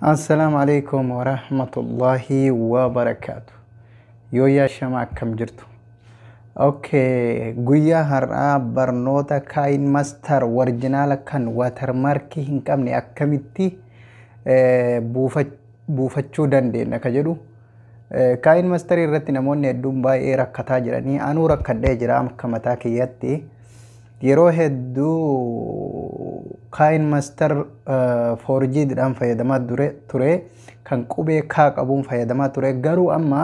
Assalamu alaikum warahmatullahi wabarakatuh. Yoo yaa shama akkam jirtu. Okay, guyyaa har'aa barnoota kain master warjinaala kan watermarkii hin qabne akkamitti buufachuu dandeenya ka jedhu. Kain master irratti namoonni hedduun baay'ee rakkataa jiranii anuu rakkadhee jira akka mataa kiyyatti. Yeroo hedduu kain master 4G dhaan fayyadamaa ture kan qubee kaa qabuun fayyadamaa ture garuu amma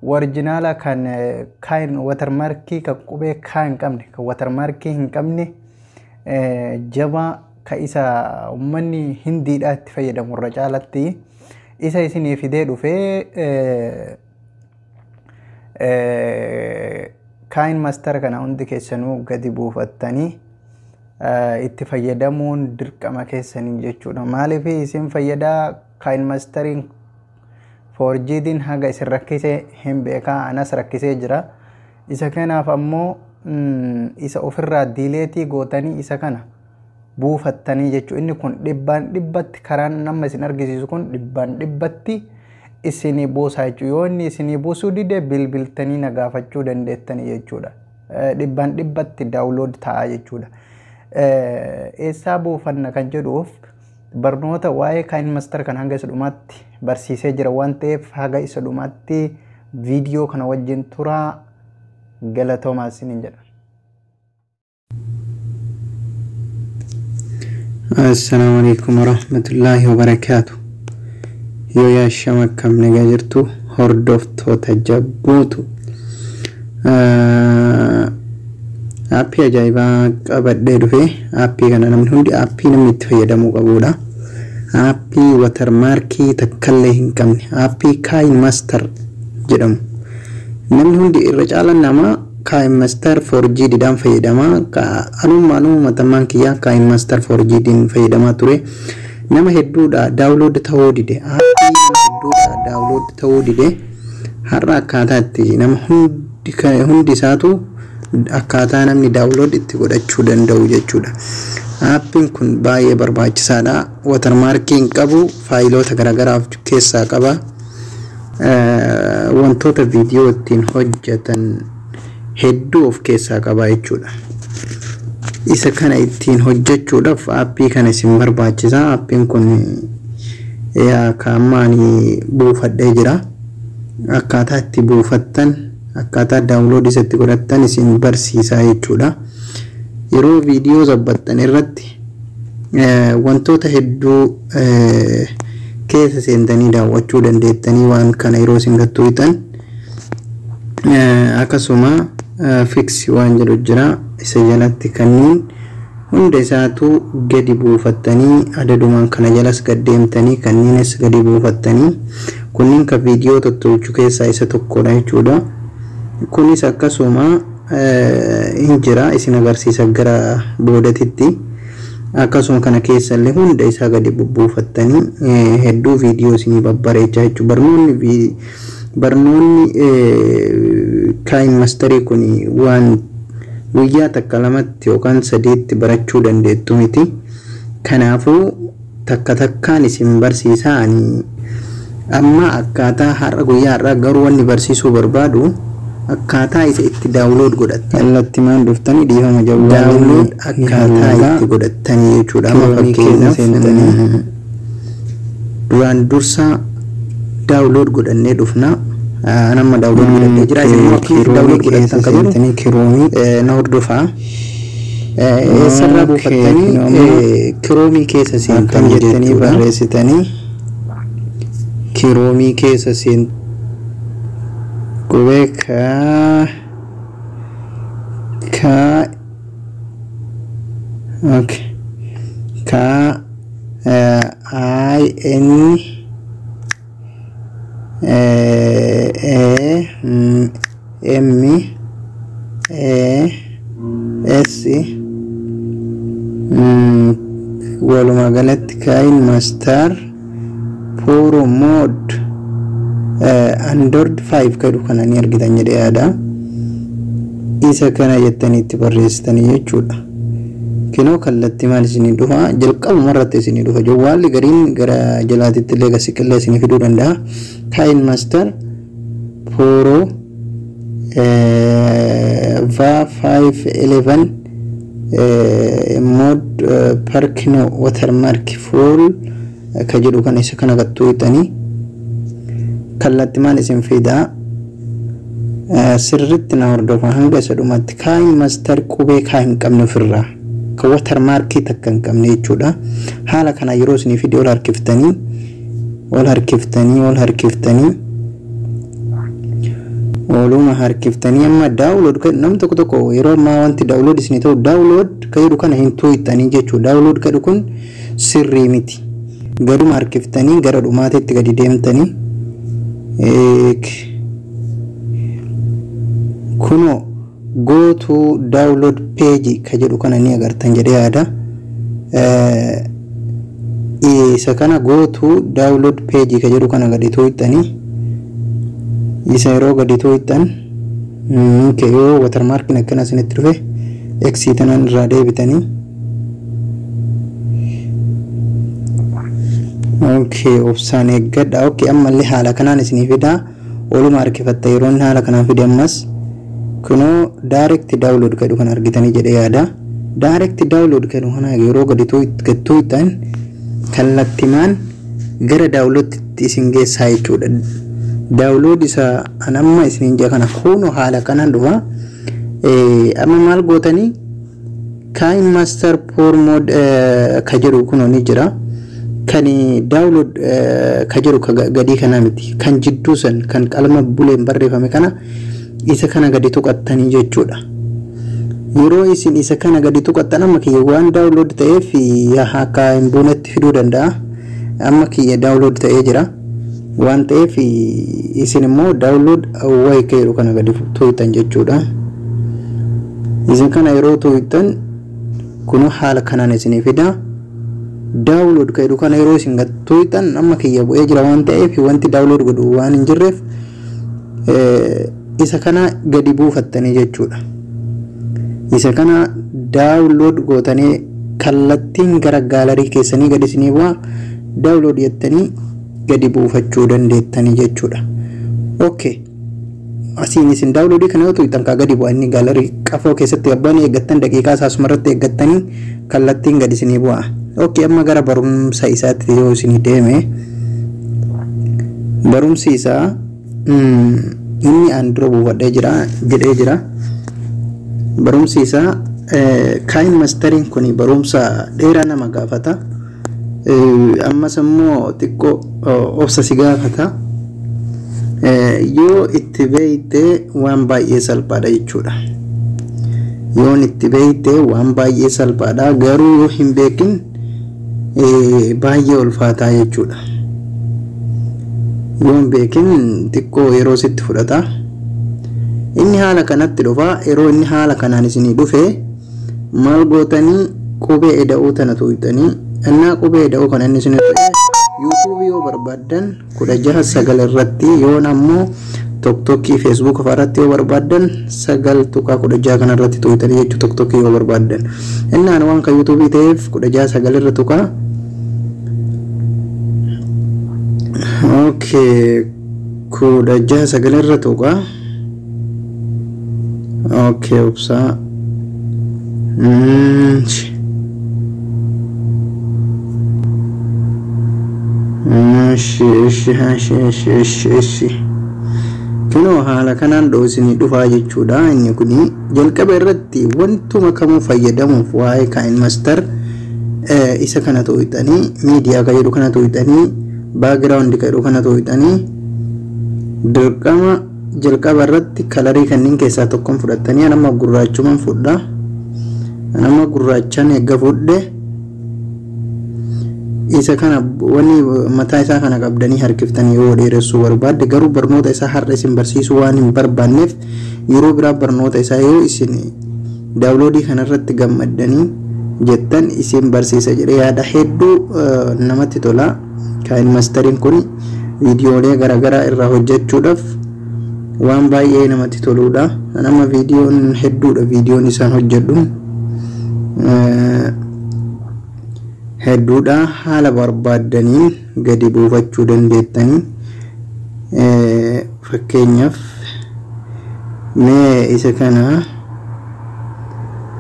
warjinaala kan kain watermarkii kan qubee kaa hin qabne kan watermarkii hin qabne jabaa ka isa ummanni hindiidhaa itti fayyadamu irra caalatti isa isinii fidee dhufee kain master kana hundi keessanuu gadi buufattanii itti fayyadamuun dirqama keessanii jechuudha. Maaliif isin fayyadaa kain masteriin 4G din haga isin rakkisee hin beekaa anas rakkisee jira. Isa kanaaf ammoo isa ofirraa diileetii gootanii isa kana buufattanii jechuudha. Inni kun dhibbaan dhibbatti karaan nama isin argisiisu kun dhibbaan dhibbatti isinii buusaa jechuudha. Yoo inni isinii buusuu dide bilbiltanii na gaafachuu dandeettanii jechuudha. Dhibbaan dhibbatti daawulood ta'a jechuudha. Eessaa buufanna kan jedhuuf barnoota waa'ee kain master kan hanga isa dhumaatti barsiisee jira waan ta'eef haga isa dhumaatti viidiyoo kana wajjin turaa galatoomaa isiniin jedha. Assalamu alaikum warahmatullahi wabarakatuh. Yoo yaa shama akkam nagaa jirtu hordoftoota jabbuutu. Aappii ajaa'ibaa qabadhee dhufe aappii kana namni hundi aappii namni itti fayyadamuu qabudha. Aappii watermarkii takkallee hin qabne aappii kain master jedhamu. Namni hundi irra caalaan nama kain master 4G dhaan fayyadama. Anuu matamaan kiyyaa kain master 4G din fayyadamaa ture. Nama hedduudha daawulood ta'uu dide. Aappii nama hedduudha daawulood ta'uu dide. Har'a akkaataa itti nama hundi isaatu akkaataa namni daawulood itti godhachuu danda'u jechuudha. Aappiin kun baay'ee barbaachisaadha. Watermarkiin qabu faayiloota garagaraaf keessaa qaba. Wantoota viidiyoo ittiin hojjetan hedduu of keessaa qaba jechuudha. Isa kana ittiin hojjechuudhaaf aappii kana isin barbaachisa. Aappiin kun kaammaanii buufadhee jira. Akkaataa itti buufattan akkaataa daawulood isatti godhattan isin barsiisaa jechuudha. Yeroo viidiyoo zabbattan irratti wantoota hedduu keessa seentanii daawwachuu dandeettanii waan kana yeroo isin gattuutan akkasuma fiksi waan jedhu jira isa jalatti kanneen hunda isaatu gadi buufattanii adadumaan kana jalas gaddeemtanii kanneenis gadi buufattanii kunniin ka viidiyoo tottolchuu keessaa isa tokkodha jechuudha. Kunis akkasuma injira isin agarsiisa gara boodatitti akkasuma kana keessallee hunda isaa gadi buufattanii hedduu viidiyoo isinii babbareechaa jechuudha. Barnoonni kain masterii kun waan guyyaa takka lamatti yookaan sadiitti barachuu dandeettu miti. Kanaafuu takka takkaan isin barsiisaa amma akkaataa har'a guyyaa har'a garuu wanni barsiisuu barbaadu akkaataa isa itti daawulood godhattan allatti maan dhuftanii dhiifama jabu daawulood akkaataa itti godhattanii jechuudha. Amma fakkeenyaaf duraan dursa daawulood godhannee dhufna. Nama daawulood godhannee jira isin akka daawulood godhattan qabanii kiroomii na hordofaa. Eessarraa buufattanii kiroomii keessa seentan jettanii barreessitanii kiroomii keessa seentan qubee walumaa galatti kain master pro mode Android 5 kadhu kana ni argitan jedhee yaada. Isa kana jettanii itti barreessitanii jechuudha. kinoo kallatti maal isinii dhufa jalqabuma irratti isinii dhufa jawwaalli gariin gara jalaatitti illee gasiqillee isinii fiduu danda'a. Kind Master Pro va 511 mode parkino watermark full ka jedhu kan isa kana gattuutanii kallatti maal isin fidaa sirritti na hordofa hanga isa dhumatti. Kind Master qubee kaa hin qabne ofirraa ka watermark takka hin qabne jechuudha. Haala kana yeroo isinii fidee ol harkiftanii oluma harkiftanii amma download kan nam tokko yeroo ammaa wanti download isinii ta'u download ka jedhu kana hin tuuttanii jechuudha. Download ka jedhu kun sirrii miti. Gaduma harkiftanii gara dhumaatitti gadi deemtanii kuno go to download page ka jedhu kana ni agartan jedhee yaada. Isa kana go to download page ka jedhu kana gadi tuuttanii isa yeroo gadi tuuttan yoo watermark akkana isinitti dhufe exitanan irraa deebitanii obsaan eeggadha. Ammallee haala kanaan isinii fidaa oluma harkifatta yeroo inni haala kanaan fide ammas kunoo direct download kadhu kan argitanii jedhee yaada. Direct download kadhu kana yeroo gadi tuuttan kallattimaan gara download isin geessaa jechuudha. Download isa anamma isiniin jaa kana kuno haala kanaan dhufa. Amma maal gootanii Kind Master Pro mode ka jedhu kunoo ni jira. Kan download ka jedhu gadi kana miti kan jidduu san kan qalama buleen barreeffame kana isa kana gadi tuqattanii jechuudha. Yeroo isin isa kana gadi tuqattan amma kiyya waan download ta'eef akka hin buunetti fiduu danda'a. Amma kiyya download ta'ee jira waan ta'eef isin immoo download way ka jedhu kana gadi tuqattan jechuudha. Isin kana yeroo tuqattan kunoo haala kanaan isinii fidaa. Download ka jedhu kana yeroo isin tuqattan amma kiyya bu'ee jira waan ta'eef wanti download godhu waan hin jirreef isa kana gadi buufattanii jechuudha. Isa kana download gootanii kallattiin gara gaalarii keessanii gadi isinii bu'aa download jettanii gadi buufachuu dandeettanii jechuudha. Asiin isin download kana yoo tuqattan ka gadi bu'anii gaalarii qafoo keessatti gabbanii eeggattan daqiiqaa isaasuma irratti eeggattanii kallattiin gadi isinii bu'aa. Amma gara barumsa isaatti yoo isinii deeme barumsi isaa inni aan dura buufadhee jedhee jira. Barumsi isaa Kind Mastering kun barumsa dheeraa nama gaafata. Ammas immoo xiqqoo obsa si gaafata. Yoo itti beeyte waan baay'ee salphaadha jechuudha. Yoo itti beeyte waan baay'ee salphaadha garuu yoo hin beekin baay'ee ulfaataa jechuudha. Yoo hin beekin xiqqoo yeroo sitti fudhata. Inni haala kanatti dhufa. Yeroo inni haala kanaan isinii dhufe maal gootanii qubee eda'uu tana tuqxanii innaa qubee eda'uu kana inni isinii dhufe YouTube yoo barbaaddan 16 irratti yoo ammoo TikTok Facebook irratti yoo barbaaddan 9.16 kana irratti tuqxanii jechuu TikTok yoo barbaaddan innaan waan ka YouTube ta'eef 16 irra tuqa. 16 irra tuqa. Obsa kunoo haala kanaan dho'isinii dhufaa jechuudha. Inni kun jalqaba irratti wantuma kamuu fayyadamuuf waa'ee Kind Master isa kana tuqxanii miidiyaa ka jedhu kana tuqxanii background ka jedhu kana tuqxanii dirqama jalqaba irratti kalarii kanneen keessaa tokkoon fudhattanii anama gurraachumaan fudha. Anama gurraachaan eegga fudhe isa kana wani mataa isaa kana qabdanii harkiftanii yoo dheeressuu barbaadde garuu barnoota isaa har'a isin barsiisuu waan hin barbaanneef yeroo biraa barnoota isaa yoo isin daawunloodii kana irratti gammaddanii jettan isin barsiisa jedhee yaada hedduu namatti tola. Kind Mastering kun viidiyoolee garaagaraa irraa hojjechuudhaaf waan baay'ee namatti toludha. Nama viidiyoon hedduudha viidiyoon isaan hojjedhu hedduudha haala barbaadaniin gadi buufachuu dandeettanii. Fakkeenyaaf mee isa kana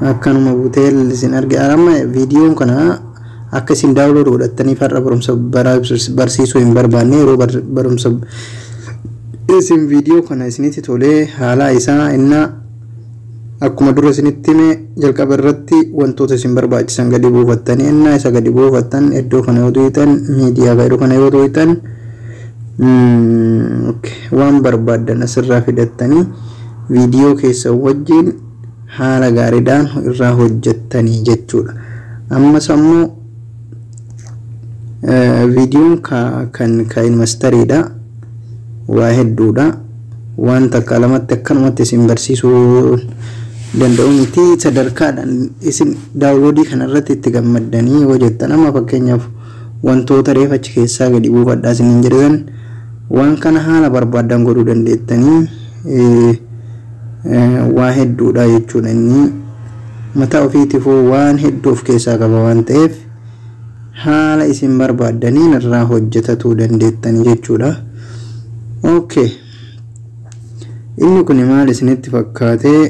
akkanuma buutee isin argaa amma viidiyoon kana akka isin daawunlood godhattanii farra barumsa barsiisuu hin barbaanne yeroo barumsa isin viidiyoo kana isinitti tolee haala isaa inna akkuma dura isinitti hime jalqaba irratti wantoota isin barbaachisan gadi buufattanii inna isa gadi buufattan iddoo kana yoo tuutan miidiyaa iddoo kana yoo tuutan waan barbaadan asirraa fidattanii viidiyoo keessa wajjin haala gaariidhaan irraa hojjettanii jechuudha. Ammas ammoo viidiyoon kan KineMaster'dha. Waa hedduudha. Waan takka lamatti akkanumatti isin barsiisuu danda'u miti. Sadarkaadhaan isin daawunloodii kanarratti itti gammaddanii hojjettan amma fakkeenyaaf wantoota reefa achi keessaa gadi buufadhaa isiniin jedhan waan kana haala barbaadan godhuu dandeettanii waa hedduudha jechuudha. Inni mataa ofiitiif waan hedduu of keessaa qaba waan ta'eef haala isin barbaadaniin irraa hojjetatuu dandeettanii jechuudha. Okay. Inni kun maal isinitti fakkaatee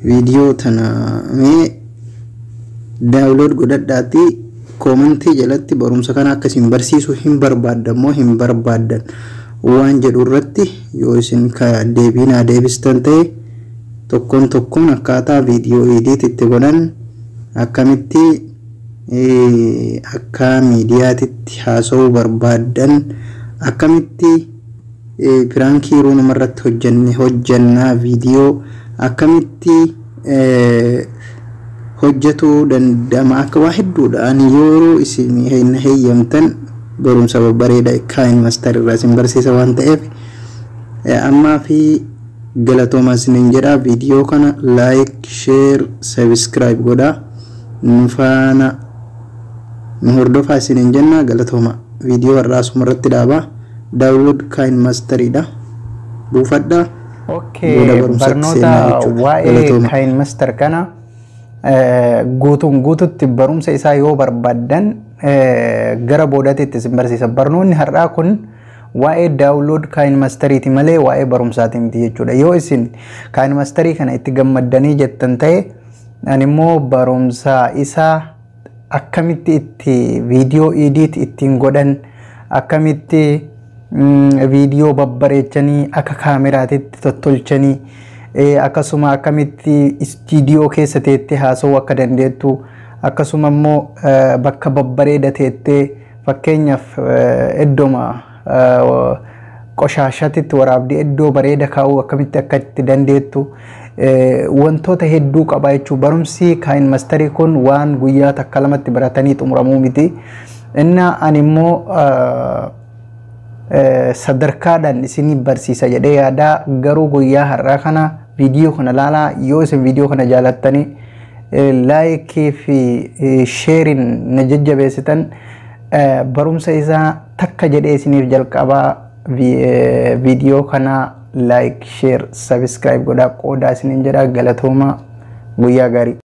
viidiyoo tana mee daawunlood godhadhaati koomentii jalatti barumsa kana akka isin barsiisuu hin barbaadan moo hin barbaadan waan jedhu irratti yoo isin ka deebiinaa deebistan ta'e tokkoon akkaataa viidiyoo edit itti godhan akkamitti akka miidiyaatitti haasa'uu barbaadan akkamitti piraankii yeroo namarratti hojjannaa viidiyoo akkamitti hojjetuu danda'ama akka waa hedduudhaan yeroo isin heeyyamtan barumsa babbareedaa KineMaster irraa isin barsiisa waan ta'eef ammaa fi galatoomaa isiniin jedha. Viidiyoo kana like, share, subscribe godhaa nu faana nu hordofaa isiniin jenna. Galatooma. Viidiyoo har'aa asuma irratti dhaabaa. Download KineMaster'dha. Buufadhaa. Okay, barnoota waa'ee KineMaster kana guututti barumsa isaa yoo barbaadan gara boodaatti isin barsiisa. Barnoonni har'aa kun waa'ee download KineMaster'ti malee waa'ee barumsaati miti jechuudha. Yoo isin KineMaster'ii kana itti gammaddanii jettan ta'e ani immoo barumsa isaa akkamitti itti viidiyoo edit ittiin godhan akkamitti viidiyoo babbareechanii akka kaameraatitti tottolchanii akkasuma akkamitti istiidiyoo keessa teettee haasa'uu akka dandeettu akkasuma immoo bakka babbareeda teettee fakkeenyaaf iddooma qoshaashatitti waraabdee iddoo bareeda kaa'uu akkamitti akka itti dandeettu wantoota hedduu qaba jechuudha. Barumsi KineMaster'ii kun waan guyyaa takka lamatti baratanii xumuramuu miti. Inna ani immoo sadarkaadhaan isinii barsiisa jedhee yaada. Garuu guyyaa har'aa kana viidiyoo kana ilaalaa. Yoo isin viidiyoo kana jaalattanii laayikii fi sheeriin na jajjabeessitan barumsa isaa takka jedhee isiniif jalqabaa viidiyoo kana like, share, subscribe godhaa qoodaa isiniin jedha. Galatooma. Guyyaa gaarii.